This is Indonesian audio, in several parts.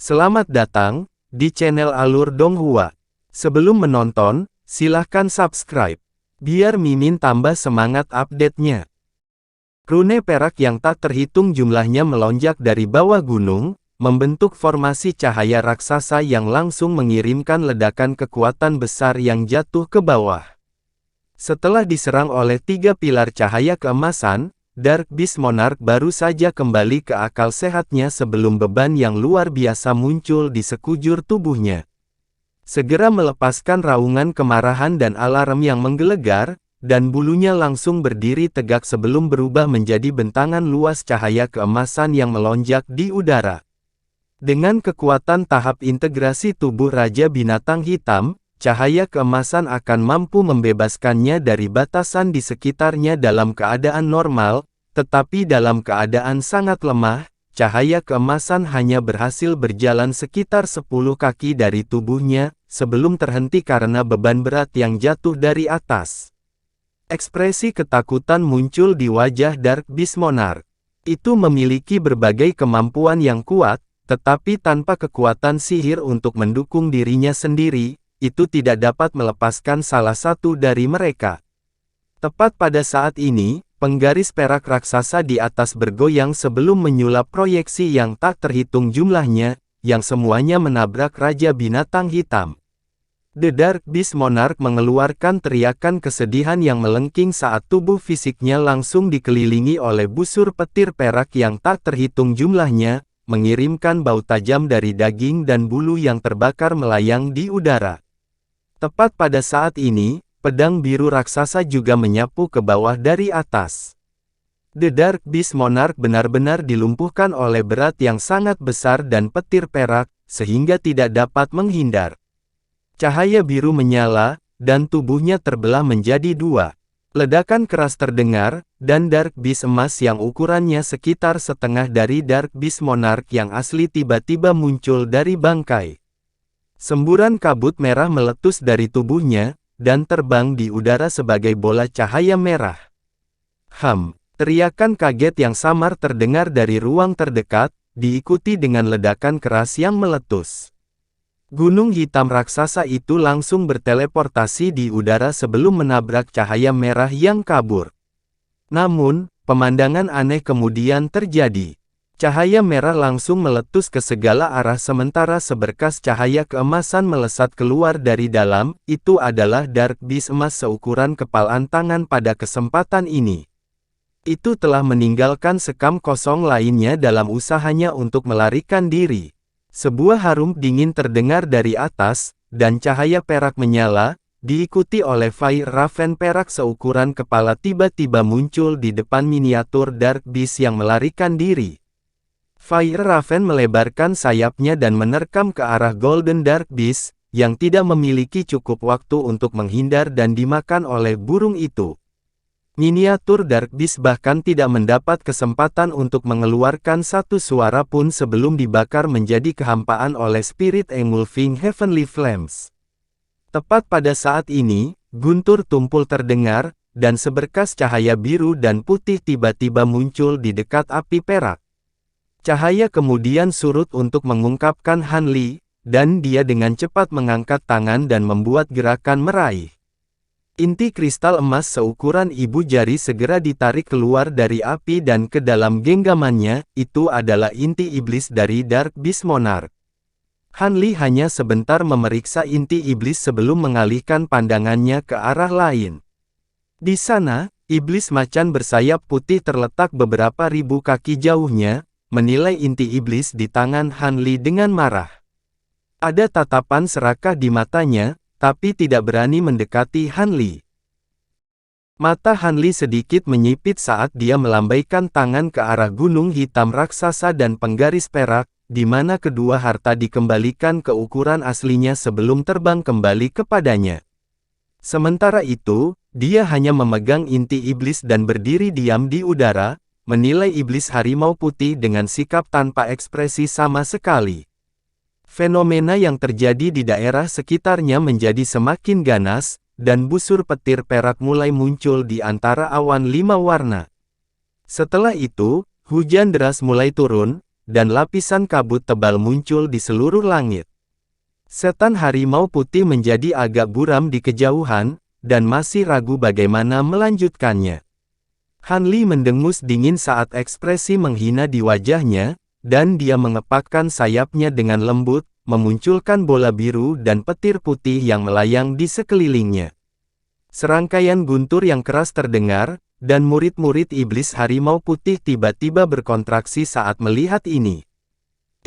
Selamat datang di channel Alur Donghua. Sebelum menonton, silahkan subscribe, biar Mimin tambah semangat update-nya. Rune perak yang tak terhitung jumlahnya melonjak dari bawah gunung, membentuk formasi cahaya raksasa yang langsung mengirimkan ledakan kekuatan besar yang jatuh ke bawah. Setelah diserang oleh 3 pilar cahaya keemasan, Dark Beast Monarch baru saja kembali ke akal sehatnya sebelum beban yang luar biasa muncul di sekujur tubuhnya. Segera melepaskan raungan kemarahan dan alarm yang menggelegar, dan bulunya langsung berdiri tegak sebelum berubah menjadi bentangan luas cahaya keemasan yang melonjak di udara. Dengan kekuatan tahap integrasi tubuh Raja Binatang Hitam, cahaya keemasan akan mampu membebaskannya dari batasan di sekitarnya dalam keadaan normal, tetapi dalam keadaan sangat lemah, cahaya keemasan hanya berhasil berjalan sekitar 10 kaki dari tubuhnya, sebelum terhenti karena beban berat yang jatuh dari atas. Ekspresi ketakutan muncul di wajah Dark Beast Monarch. Itu memiliki berbagai kemampuan yang kuat, tetapi tanpa kekuatan sihir untuk mendukung dirinya sendiri, itu tidak dapat melepaskan salah satu dari mereka. Tepat pada saat ini, penggaris perak raksasa di atas bergoyang sebelum menyulap proyeksi yang tak terhitung jumlahnya, yang semuanya menabrak Raja Binatang Hitam. The Dark Beast Monarch mengeluarkan teriakan kesedihan yang melengking saat tubuh fisiknya langsung dikelilingi oleh busur petir perak yang tak terhitung jumlahnya, mengirimkan bau tajam dari daging dan bulu yang terbakar melayang di udara. Tepat pada saat ini, pedang biru raksasa juga menyapu ke bawah dari atas. The Dark Beast Monarch benar-benar dilumpuhkan oleh berat yang sangat besar dan petir perak, sehingga tidak dapat menghindar. Cahaya biru menyala, dan tubuhnya terbelah menjadi 2. Ledakan keras terdengar, dan Dark Beast emas yang ukurannya sekitar setengah dari Dark Beast Monarch yang asli tiba-tiba muncul dari bangkai. Semburan kabut merah meletus dari tubuhnya, dan terbang di udara sebagai bola cahaya merah. Teriakan kaget yang samar terdengar dari ruang terdekat, diikuti dengan ledakan keras yang meletus. Gunung hitam raksasa itu langsung berteleportasi di udara sebelum menabrak cahaya merah yang kabur. Namun, pemandangan aneh kemudian terjadi. Cahaya merah langsung meletus ke segala arah sementara seberkas cahaya keemasan melesat keluar dari dalam. Itu adalah Dark Beast emas seukuran kepalan tangan pada kesempatan ini. Itu telah meninggalkan sekam kosong lainnya dalam usahanya untuk melarikan diri. Sebuah harum dingin terdengar dari atas, dan cahaya perak menyala, diikuti oleh Fire Raven perak seukuran kepala tiba-tiba muncul di depan miniatur Dark Beast yang melarikan diri. Fire Raven melebarkan sayapnya dan menerkam ke arah Golden Dark Beast, yang tidak memiliki cukup waktu untuk menghindar dan dimakan oleh burung itu. Miniatur Dark Beast bahkan tidak mendapat kesempatan untuk mengeluarkan satu suara pun sebelum dibakar menjadi kehampaan oleh Spirit Engulfing Heavenly Flames. Tepat pada saat ini, guntur tumpul terdengar, dan seberkas cahaya biru dan putih tiba-tiba muncul di dekat api perak. Cahaya kemudian surut untuk mengungkapkan Han Li, dan dia dengan cepat mengangkat tangan dan membuat gerakan meraih. Inti kristal emas seukuran ibu jari segera ditarik keluar dari api dan ke dalam genggamannya. Itu adalah inti iblis dari Dark Beast Monarch. Han Li hanya sebentar memeriksa inti iblis sebelum mengalihkan pandangannya ke arah lain. Di sana, iblis macan bersayap putih terletak beberapa ribu kaki jauhnya, menilai inti iblis di tangan Han Li dengan marah. Ada tatapan serakah di matanya, tapi tidak berani mendekati Han Li. Mata Han Li sedikit menyipit saat dia melambaikan tangan ke arah gunung hitam raksasa dan penggaris perak, di mana kedua harta dikembalikan ke ukuran aslinya sebelum terbang kembali kepadanya. Sementara itu, dia hanya memegang inti iblis dan berdiri diam di udara, menilai iblis harimau putih dengan sikap tanpa ekspresi sama sekali. Fenomena yang terjadi di daerah sekitarnya menjadi semakin ganas, dan busur petir perak mulai muncul di antara awan 5 warna. Setelah itu, hujan deras mulai turun, dan lapisan kabut tebal muncul di seluruh langit. Setan harimau putih menjadi agak buram di kejauhan, dan masih ragu bagaimana melanjutkannya. Han Li mendengus dingin saat ekspresi menghina di wajahnya, dan dia mengepakkan sayapnya dengan lembut, memunculkan bola biru dan petir putih yang melayang di sekelilingnya. Serangkaian guntur yang keras terdengar, dan murid-murid iblis harimau putih tiba-tiba berkontraksi saat melihat ini.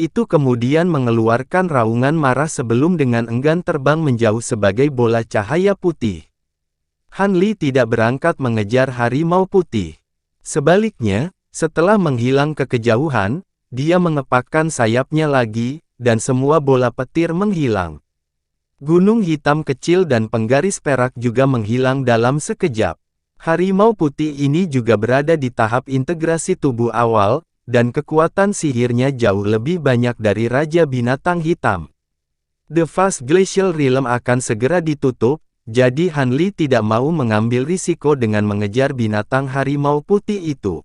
Itu kemudian mengeluarkan raungan marah sebelum dengan enggan terbang menjauh sebagai bola cahaya putih. Han Li tidak berangkat mengejar harimau putih. Sebaliknya, setelah menghilang ke kejauhan, dia mengepakkan sayapnya lagi, dan semua bola petir menghilang. Gunung hitam kecil dan penggaris perak juga menghilang dalam sekejap. Harimau putih ini juga berada di tahap integrasi tubuh awal, dan kekuatan sihirnya jauh lebih banyak dari Raja Binatang Hitam. The Vast Glacial Realm akan segera ditutup, jadi Han Li tidak mau mengambil risiko dengan mengejar binatang harimau putih itu.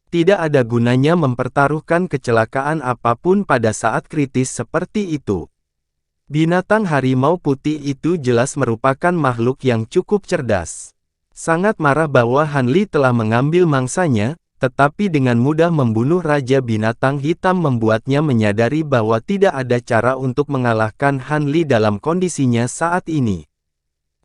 Tidak ada gunanya mempertaruhkan kecelakaan apapun pada saat kritis seperti itu. Binatang harimau putih itu jelas merupakan makhluk yang cukup cerdas. Sangat marah bahwa Han Li telah mengambil mangsanya, tetapi dengan mudah membunuh Raja Binatang Hitam membuatnya menyadari bahwa tidak ada cara untuk mengalahkan Han Li dalam kondisinya saat ini.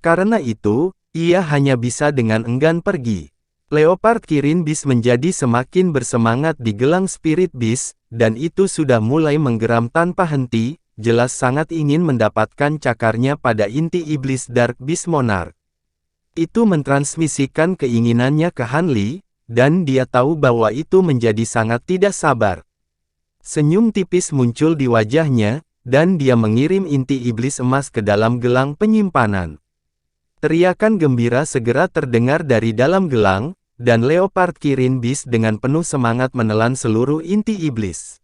Karena itu, ia hanya bisa dengan enggan pergi. Leopard Kirin Beast menjadi semakin bersemangat di gelang Spirit Beast, dan itu sudah mulai menggeram tanpa henti, jelas sangat ingin mendapatkan cakarnya pada inti iblis Dark Beast Monarch. Itu mentransmisikan keinginannya ke Han Li, dan dia tahu bahwa itu menjadi sangat tidak sabar. Senyum tipis muncul di wajahnya, dan dia mengirim inti iblis emas ke dalam gelang penyimpanan. Teriakan gembira segera terdengar dari dalam gelang, dan Leopard Kirin Beast dengan penuh semangat menelan seluruh inti iblis.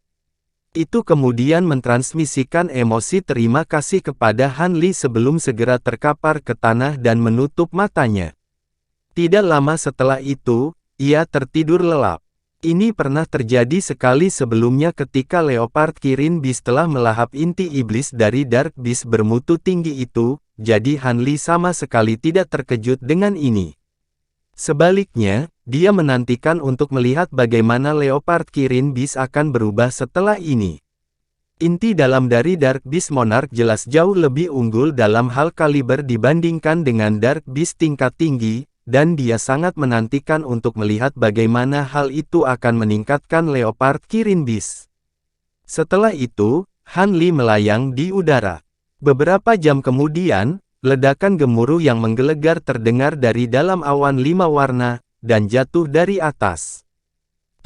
Itu kemudian mentransmisikan emosi terima kasih kepada Han Li sebelum segera terkapar ke tanah dan menutup matanya. Tidak lama setelah itu, ia tertidur lelap. Ini pernah terjadi sekali sebelumnya ketika Leopard Kirin Beast telah melahap inti iblis dari Dark Beast bermutu tinggi itu, jadi Han Li sama sekali tidak terkejut dengan ini. Sebaliknya, dia menantikan untuk melihat bagaimana Leopard Kirin Beast akan berubah setelah ini. Inti dalam dari Dark Beast Monarch jelas jauh lebih unggul dalam hal kaliber dibandingkan dengan Dark Beast tingkat tinggi, dan dia sangat menantikan untuk melihat bagaimana hal itu akan meningkatkan Leopard Kirin Beast. Setelah itu, Han Li melayang di udara. Beberapa jam kemudian, ledakan gemuruh yang menggelegar terdengar dari dalam awan 5 warna, dan jatuh dari atas.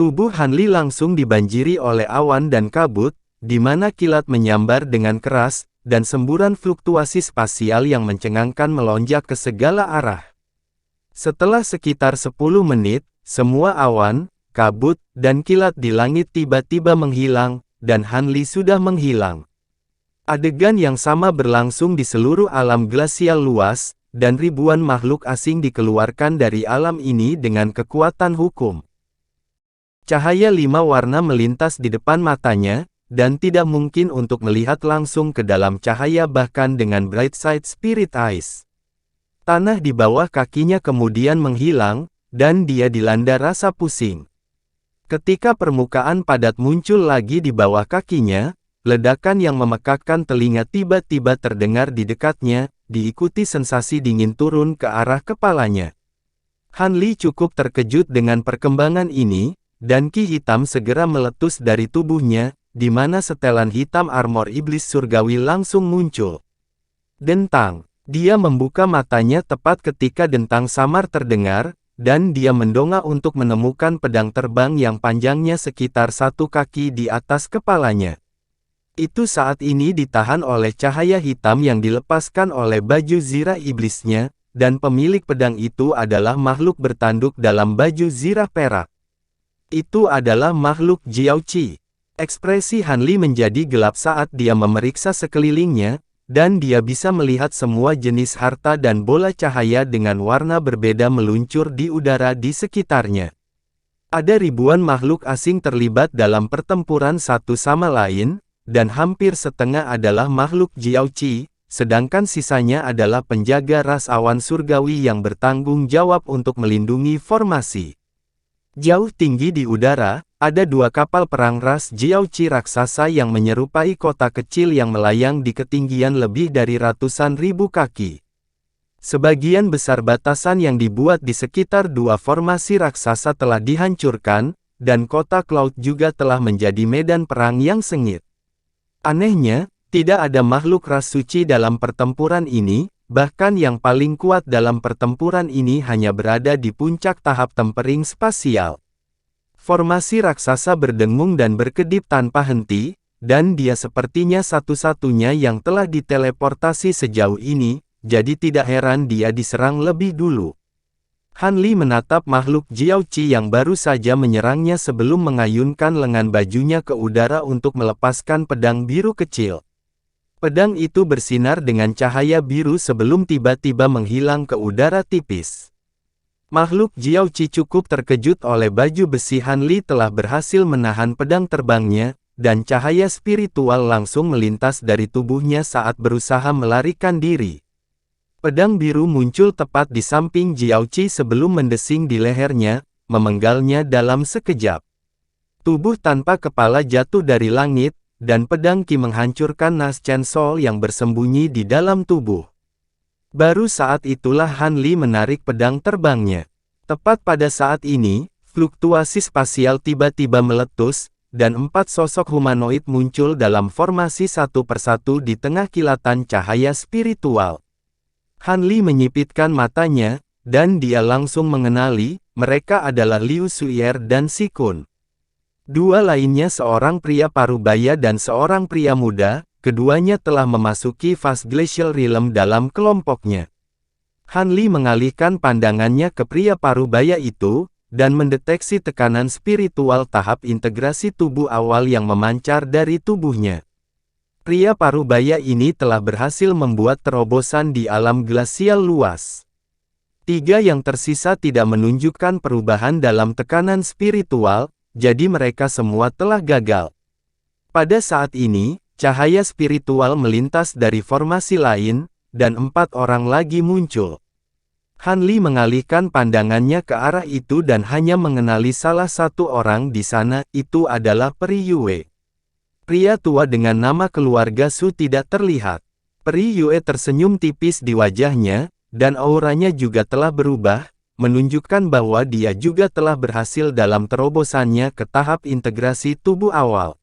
Tubuh Han Li langsung dibanjiri oleh awan dan kabut, di mana kilat menyambar dengan keras, dan semburan fluktuasi spasial yang mencengangkan melonjak ke segala arah. Setelah sekitar 10 menit, semua awan, kabut, dan kilat di langit tiba-tiba menghilang, dan Han Li sudah menghilang. Adegan yang sama berlangsung di seluruh alam glasial luas, dan ribuan makhluk asing dikeluarkan dari alam ini dengan kekuatan hukum. Cahaya 5 warna melintas di depan matanya, dan tidak mungkin untuk melihat langsung ke dalam cahaya bahkan dengan Bright Side Spirit Eyes. Tanah di bawah kakinya kemudian menghilang, dan dia dilanda rasa pusing. Ketika permukaan padat muncul lagi di bawah kakinya, ledakan yang memekakkan telinga tiba-tiba terdengar di dekatnya, diikuti sensasi dingin turun ke arah kepalanya. Han Li cukup terkejut dengan perkembangan ini, dan ki hitam segera meletus dari tubuhnya, di mana setelan hitam armor iblis surgawi langsung muncul. Dentang. Dia membuka matanya tepat ketika dentang samar terdengar, dan dia mendongak untuk menemukan pedang terbang yang panjangnya sekitar 1 kaki di atas kepalanya. Itu saat ini ditahan oleh cahaya hitam yang dilepaskan oleh baju zirah iblisnya, dan pemilik pedang itu adalah makhluk bertanduk dalam baju zirah perak. Itu adalah makhluk Jiaoqi. Ekspresi Han Li menjadi gelap saat dia memeriksa sekelilingnya, dan dia bisa melihat semua jenis harta dan bola cahaya dengan warna berbeda meluncur di udara di sekitarnya. Ada ribuan makhluk asing terlibat dalam pertempuran satu sama lain, dan hampir setengah adalah makhluk Jiaoqi, sedangkan sisanya adalah penjaga ras awan surgawi yang bertanggung jawab untuk melindungi formasi. Jauh tinggi di udara, ada dua kapal perang ras Jiaoqi raksasa yang menyerupai kota kecil yang melayang di ketinggian lebih dari ratusan ribu kaki. Sebagian besar batasan yang dibuat di sekitar dua formasi raksasa telah dihancurkan, dan kota Cloud juga telah menjadi medan perang yang sengit. Anehnya, tidak ada makhluk ras suci dalam pertempuran ini, bahkan yang paling kuat dalam pertempuran ini hanya berada di puncak tahap tempering spasial. Formasi raksasa berdengung dan berkedip tanpa henti, dan dia sepertinya satu-satunya yang telah diteleportasi sejauh ini, jadi tidak heran dia diserang lebih dulu. Han Li menatap makhluk Jiaoqi yang baru saja menyerangnya sebelum mengayunkan lengan bajunya ke udara untuk melepaskan pedang biru kecil. Pedang itu bersinar dengan cahaya biru sebelum tiba-tiba menghilang ke udara tipis. Makhluk Jiaoqi cukup terkejut oleh baju besi Han Li telah berhasil menahan pedang terbangnya, dan cahaya spiritual langsung melintas dari tubuhnya saat berusaha melarikan diri. Pedang biru muncul tepat di samping Jiaoqi sebelum mendesing di lehernya, memenggalnya dalam sekejap. Tubuh tanpa kepala jatuh dari langit, dan pedang Qi menghancurkan nas Chainsaw yang bersembunyi di dalam tubuh. Baru saat itulah Han Li menarik pedang terbangnya. Tepat pada saat ini, fluktuasi spasial tiba-tiba meletus, dan 4 sosok humanoid muncul dalam formasi satu persatu di tengah kilatan cahaya spiritual. Han Li menyipitkan matanya, dan dia langsung mengenali, mereka adalah Liu Suier dan Si Kun. Dua lainnya seorang pria parubaya dan seorang pria muda, keduanya telah memasuki fase Glacial Realm dalam kelompoknya. Han Li mengalihkan pandangannya ke pria parubaya itu, dan mendeteksi tekanan spiritual tahap integrasi tubuh awal yang memancar dari tubuhnya. Pria parubaya ini telah berhasil membuat terobosan di alam glasial luas. Tiga yang tersisa tidak menunjukkan perubahan dalam tekanan spiritual, jadi mereka semua telah gagal. Pada saat ini, cahaya spiritual melintas dari formasi lain, dan 4 orang lagi muncul. Han Li mengalihkan pandangannya ke arah itu dan hanya mengenali salah satu orang di sana, itu adalah Peri Yue. Pria tua dengan nama keluarga Su tidak terlihat. Peri Yue tersenyum tipis di wajahnya, dan auranya juga telah berubah, menunjukkan bahwa dia juga telah berhasil dalam terobosannya ke tahap integrasi tubuh awal.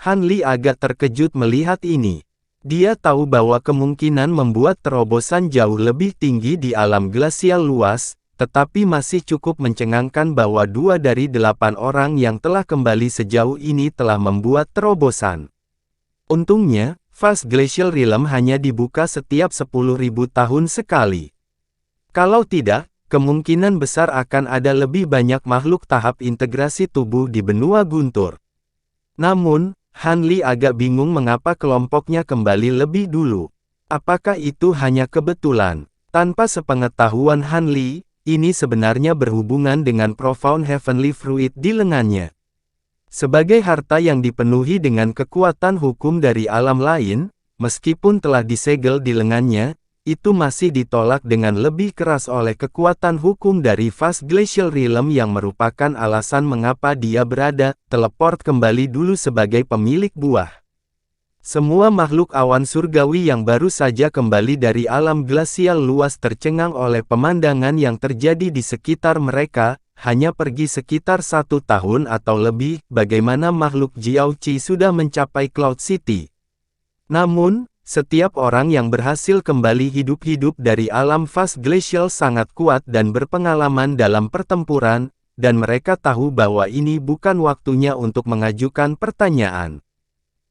Han Li agak terkejut melihat ini. Dia tahu bahwa kemungkinan membuat terobosan jauh lebih tinggi di alam glasial luas, tetapi masih cukup mencengangkan bahwa 2 dari 8 orang yang telah kembali sejauh ini telah membuat terobosan. Untungnya, fase Glacial Realm hanya dibuka setiap 10.000 tahun sekali. Kalau tidak, kemungkinan besar akan ada lebih banyak makhluk tahap integrasi tubuh di benua guntur. Namun, Han Li agak bingung mengapa kelompoknya kembali lebih dulu. Apakah itu hanya kebetulan? Tanpa sepengetahuan Han Li, ini sebenarnya berhubungan dengan Profound Heavenly Fruit di lengannya. Sebagai harta yang dipenuhi dengan kekuatan hukum dari alam lain, meskipun telah disegel di lengannya, itu masih ditolak dengan lebih keras oleh kekuatan hukum dari fase Glacial Realm yang merupakan alasan mengapa dia berada, teleport kembali dulu sebagai pemilik buah. Semua makhluk awan surgawi yang baru saja kembali dari alam glasial luas tercengang oleh pemandangan yang terjadi di sekitar mereka, hanya pergi sekitar 1 tahun atau lebih, bagaimana makhluk Jiaoqi sudah mencapai Cloud City. Namun, setiap orang yang berhasil kembali hidup-hidup dari alam fase glacial sangat kuat dan berpengalaman dalam pertempuran, dan mereka tahu bahwa ini bukan waktunya untuk mengajukan pertanyaan.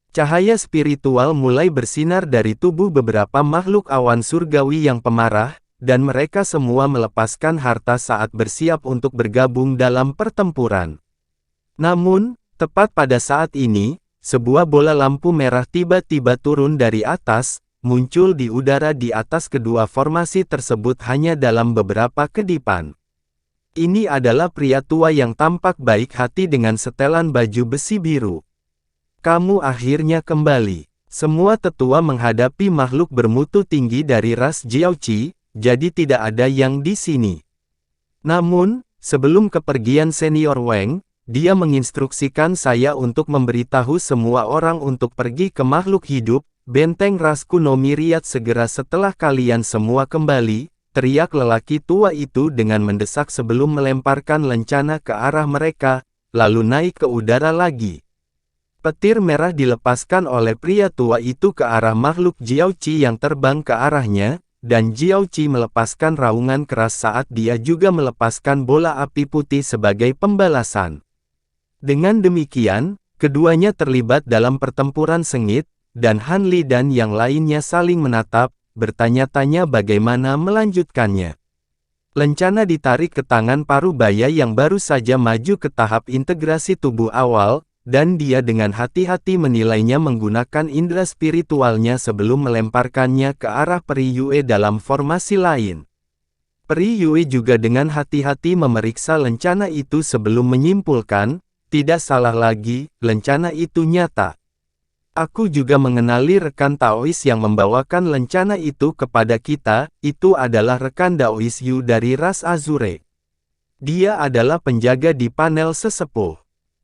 Cahaya spiritual mulai bersinar dari tubuh beberapa makhluk awan surgawi yang pemarah, dan mereka semua melepaskan harta saat bersiap untuk bergabung dalam pertempuran. Namun, tepat pada saat ini, sebuah bola lampu merah tiba-tiba turun dari atas, muncul di udara di atas kedua formasi tersebut hanya dalam beberapa kedipan. Ini adalah pria tua yang tampak baik hati dengan setelan baju besi biru. Kamu akhirnya kembali. Semua tetua menghadapi makhluk bermutu tinggi dari ras Jiaoqi, jadi tidak ada yang di sini. Namun, sebelum kepergian senior Wang, dia menginstruksikan saya untuk memberitahu semua orang untuk pergi ke makhluk hidup, benteng ras kuno Myriad segera setelah kalian semua kembali, teriak lelaki tua itu dengan mendesak sebelum melemparkan lencana ke arah mereka, lalu naik ke udara lagi. Petir merah dilepaskan oleh pria tua itu ke arah makhluk Jiaoqi yang terbang ke arahnya, dan Jiaoqi melepaskan raungan keras saat dia juga melepaskan bola api putih sebagai pembalasan. Dengan demikian, keduanya terlibat dalam pertempuran sengit, dan Han Li dan yang lainnya saling menatap, bertanya-tanya bagaimana melanjutkannya. Lencana ditarik ke tangan Parubaya yang baru saja maju ke tahap integrasi tubuh awal, dan dia dengan hati-hati menilainya menggunakan indera spiritualnya sebelum melemparkannya ke arah Peri Yue dalam formasi lain. Peri Yue juga dengan hati-hati memeriksa lencana itu sebelum menyimpulkan, tidak salah lagi, lencana itu nyata. Aku juga mengenali rekan Taois yang membawakan lencana itu kepada kita, itu adalah rekan Daois Yu dari ras Azure. Dia adalah penjaga di panel sesepuh.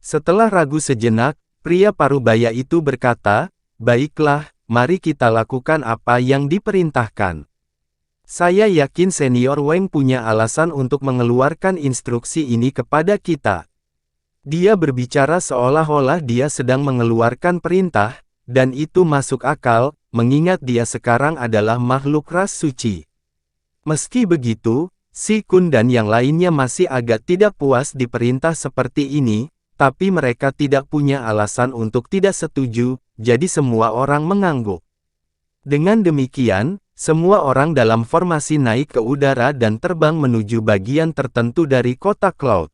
Setelah ragu sejenak, pria Parubaya itu berkata, baiklah, mari kita lakukan apa yang diperintahkan. Saya yakin senior Wang punya alasan untuk mengeluarkan instruksi ini kepada kita. Dia berbicara seolah-olah dia sedang mengeluarkan perintah, dan itu masuk akal, mengingat dia sekarang adalah makhluk ras suci. Meski begitu, Si Kun dan yang lainnya masih agak tidak puas di perintah seperti ini, tapi mereka tidak punya alasan untuk tidak setuju, jadi semua orang mengangguk. Dengan demikian, semua orang dalam formasi naik ke udara dan terbang menuju bagian tertentu dari kota Cloud.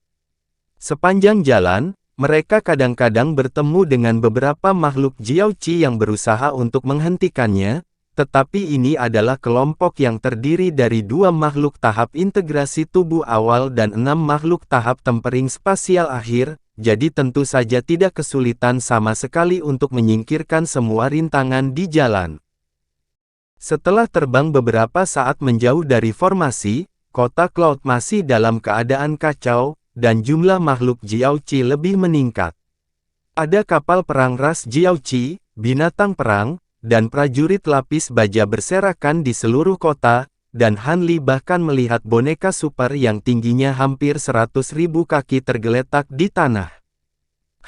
Sepanjang jalan, mereka kadang-kadang bertemu dengan beberapa makhluk Jiaoqi yang berusaha untuk menghentikannya, tetapi ini adalah kelompok yang terdiri dari 2 makhluk tahap integrasi tubuh awal dan 6 makhluk tahap tempering spasial akhir, jadi tentu saja tidak kesulitan sama sekali untuk menyingkirkan semua rintangan di jalan. Setelah terbang beberapa saat menjauh dari formasi, kota Cloud masih dalam keadaan kacau, dan jumlah makhluk Jiaoqi lebih meningkat. Ada kapal perang ras Jiaoqi, binatang perang, dan prajurit lapis baja berserakan di seluruh kota, dan Han Li bahkan melihat boneka super yang tingginya hampir 100.000 kaki tergeletak di tanah.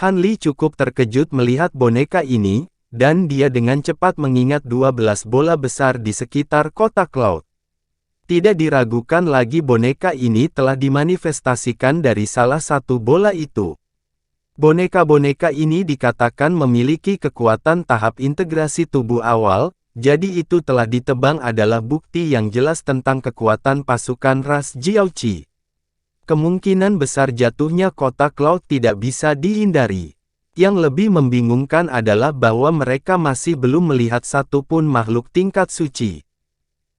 Han Li cukup terkejut melihat boneka ini, dan dia dengan cepat mengingat 12 bola besar di sekitar kota Cloud. Tidak diragukan lagi boneka ini telah dimanifestasikan dari salah satu bola itu. Boneka-boneka ini dikatakan memiliki kekuatan tahap integrasi tubuh awal, jadi itu telah ditebang adalah bukti yang jelas tentang kekuatan pasukan ras Jiaoqi. Kemungkinan besar jatuhnya kota Cloud tidak bisa dihindari. Yang lebih membingungkan adalah bahwa mereka masih belum melihat satupun makhluk tingkat suci.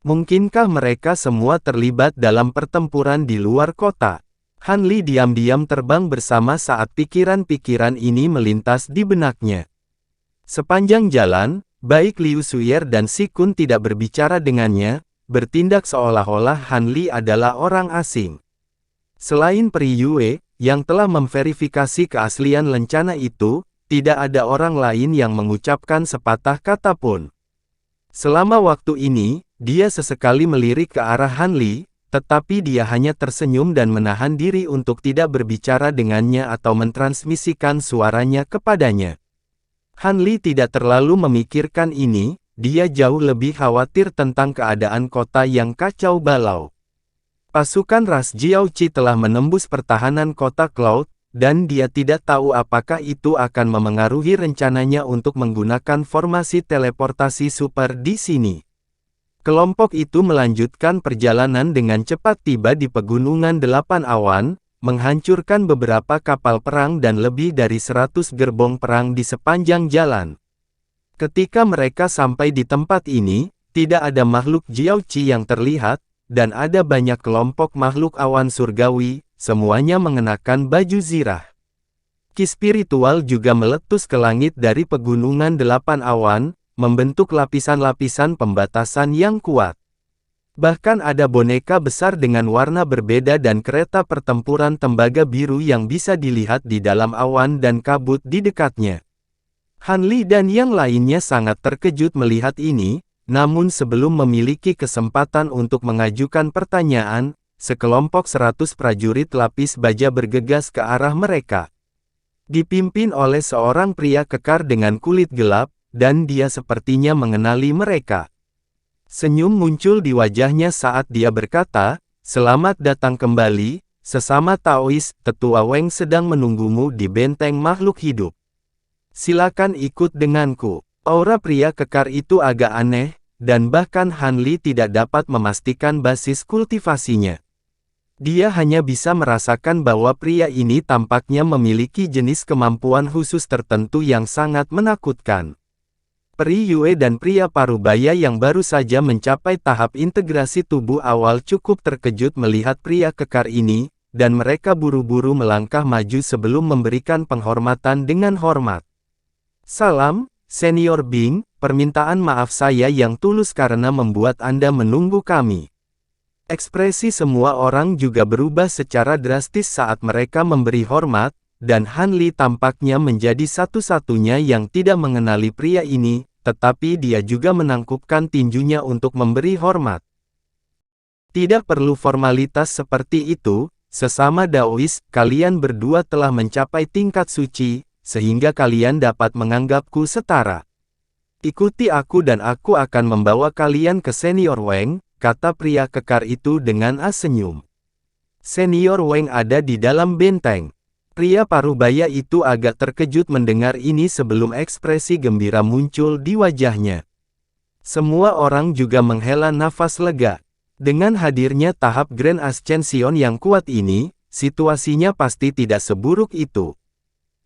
Mungkinkah mereka semua terlibat dalam pertempuran di luar kota? Han Li diam-diam terbang bersama saat pikiran-pikiran ini melintas di benaknya. Sepanjang jalan, baik Liu Suyer dan Si Kun tidak berbicara dengannya, bertindak seolah-olah Han Li adalah orang asing. Selain Peri Yue, yang telah memverifikasi keaslian lencana itu, tidak ada orang lain yang mengucapkan sepatah kata pun. Selama waktu ini, dia sesekali melirik ke arah Han Li, tetapi dia hanya tersenyum dan menahan diri untuk tidak berbicara dengannya atau mentransmisikan suaranya kepadanya. Han Li tidak terlalu memikirkan ini, dia jauh lebih khawatir tentang keadaan kota yang kacau balau. Pasukan ras Jiaoqi telah menembus pertahanan kota Cloud, dan dia tidak tahu apakah itu akan memengaruhi rencananya untuk menggunakan formasi teleportasi super di sini. Kelompok itu melanjutkan perjalanan dengan cepat tiba di pegunungan 8 awan, menghancurkan beberapa kapal perang dan lebih dari 100 gerbong perang di sepanjang jalan. Ketika mereka sampai di tempat ini, tidak ada makhluk Jiaoqi yang terlihat, dan ada banyak kelompok makhluk awan surgawi, semuanya mengenakan baju zirah. Ki spiritual juga meletus ke langit dari pegunungan 8 awan, membentuk lapisan-lapisan pembatasan yang kuat. Bahkan ada boneka besar dengan warna berbeda dan kereta pertempuran tembaga biru yang bisa dilihat di dalam awan dan kabut di dekatnya. Han Li dan yang lainnya sangat terkejut melihat ini, namun sebelum memiliki kesempatan untuk mengajukan pertanyaan, sekelompok 100 prajurit lapis baja bergegas ke arah mereka. Dipimpin oleh seorang pria kekar dengan kulit gelap, dan dia sepertinya mengenali mereka. Senyum muncul di wajahnya saat dia berkata, "Selamat datang kembali, sesama Taois, Tetua Weng sedang menunggumu di benteng makhluk hidup. Silakan ikut denganku." Aura pria kekar itu agak aneh, dan bahkan Han Li tidak dapat memastikan basis kultivasinya. Dia hanya bisa merasakan bahwa pria ini tampaknya memiliki jenis kemampuan khusus tertentu yang sangat menakutkan. Peri Yue dan pria parubaya yang baru saja mencapai tahap integrasi tubuh awal cukup terkejut melihat pria kekar ini, dan mereka buru-buru melangkah maju sebelum memberikan penghormatan dengan hormat. "Salam, Senior Bing, permintaan maaf saya yang tulus karena membuat Anda menunggu kami." Ekspresi semua orang juga berubah secara drastis saat mereka memberi hormat, dan Han Li tampaknya menjadi satu-satunya yang tidak mengenali pria ini, tetapi dia juga menangkupkan tinjunya untuk memberi hormat. "Tidak perlu formalitas seperti itu, sesama Daois, kalian berdua telah mencapai tingkat suci, sehingga kalian dapat menganggapku setara. Ikuti aku dan aku akan membawa kalian ke Senior Weng," kata pria kekar itu dengan senyum. Senior Weng ada di dalam benteng. Pria parubaya itu agak terkejut mendengar ini sebelum ekspresi gembira muncul di wajahnya. Semua orang juga menghela nafas lega. Dengan hadirnya tahap Grand Ascension yang kuat ini, situasinya pasti tidak seburuk itu.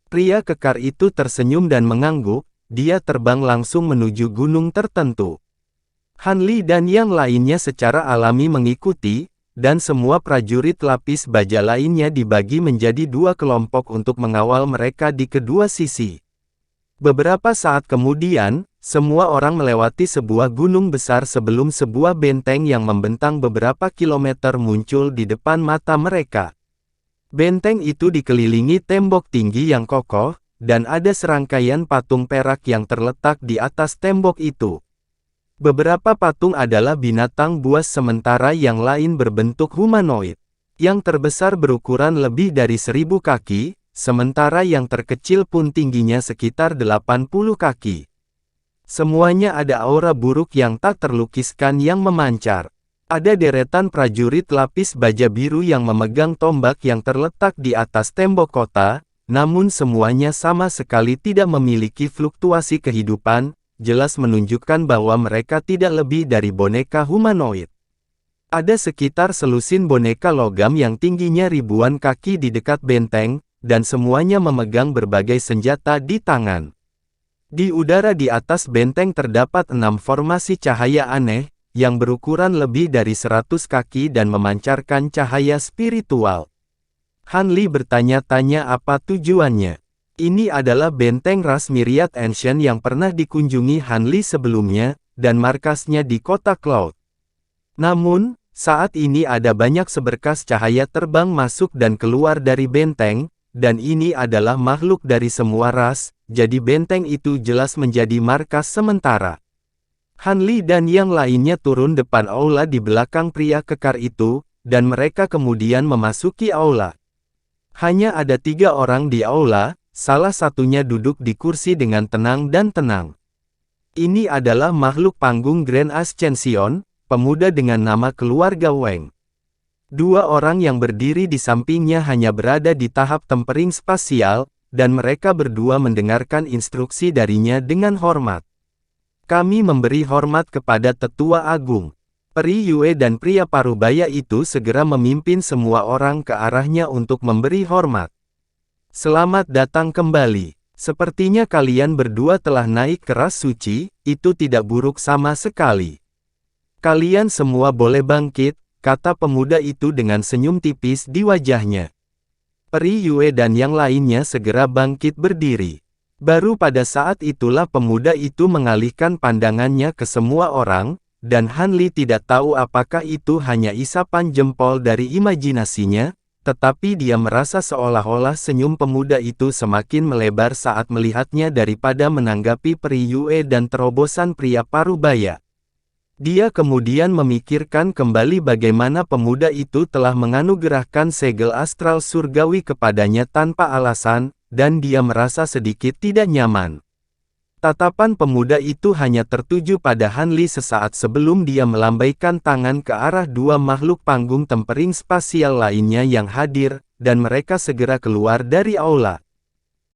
Pria kekar itu tersenyum dan mengangguk, dia terbang langsung menuju gunung tertentu. Han Li dan yang lainnya secara alami mengikuti, dan semua prajurit lapis baja lainnya dibagi menjadi 2 kelompok untuk mengawal mereka di kedua sisi. Beberapa saat kemudian, semua orang melewati sebuah gunung besar sebelum sebuah benteng yang membentang beberapa kilometer muncul di depan mata mereka. Benteng itu dikelilingi tembok tinggi yang kokoh, dan ada serangkaian patung perak yang terletak di atas tembok itu. Beberapa patung adalah binatang buas sementara yang lain berbentuk humanoid. Yang terbesar berukuran lebih dari 1000 kaki, sementara yang terkecil pun tingginya sekitar 80 kaki. Semuanya ada aura buruk yang tak terlukiskan yang memancar. Ada deretan prajurit lapis baja biru yang memegang tombak yang terletak di atas tembok kota, namun semuanya sama sekali tidak memiliki fluktuasi kehidupan, jelas menunjukkan bahwa mereka tidak lebih dari boneka humanoid. Ada sekitar selusin boneka logam yang tingginya ribuan kaki di dekat benteng, dan semuanya memegang berbagai senjata di tangan. Di udara di atas benteng terdapat 6 formasi cahaya aneh, yang berukuran lebih dari 100 kaki dan memancarkan cahaya spiritual. Han Li bertanya-tanya apa tujuannya. Ini adalah benteng ras Myriad Ancient yang pernah dikunjungi Han Li sebelumnya, dan markasnya di kota Cloud. Namun, saat ini ada banyak seberkas cahaya terbang masuk dan keluar dari benteng, dan ini adalah makhluk dari semua ras, jadi benteng itu jelas menjadi markas sementara. Han Li dan yang lainnya turun depan aula di belakang pria kekar itu, dan mereka kemudian memasuki aula. Hanya ada 3 orang di aula. Salah satunya duduk di kursi dengan tenang dan tenang. Ini adalah makhluk panggung Grand Ascension, pemuda dengan nama keluarga Weng. 2 orang yang berdiri di sampingnya hanya berada di tahap tempering spasial, dan mereka berdua mendengarkan instruksi darinya dengan hormat. "Kami memberi hormat kepada Tetua Agung." Peri Yue dan pria parubaya itu segera memimpin semua orang ke arahnya untuk memberi hormat. "Selamat datang kembali. Sepertinya kalian berdua telah naik ke ras suci, itu tidak buruk sama sekali. Kalian semua boleh bangkit, kata pemuda itu dengan senyum tipis di wajahnya. Peri Yue dan yang lainnya segera bangkit berdiri. Baru pada saat itulah pemuda itu mengalihkan pandangannya ke semua orang, dan Han Li tidak tahu apakah itu hanya isapan jempol dari imajinasinya, tetapi dia merasa seolah-olah senyum pemuda itu semakin melebar saat melihatnya daripada menanggapi Peri Yue dan terobosan pria parubaya. Dia kemudian memikirkan kembali bagaimana pemuda itu telah menganugerahkan segel astral surgawi kepadanya tanpa alasan, dan dia merasa sedikit tidak nyaman. Tatapan pemuda itu hanya tertuju pada Han Li sesaat sebelum dia melambaikan tangan ke arah dua makhluk panggung tempering spasial lainnya yang hadir, dan mereka segera keluar dari aula.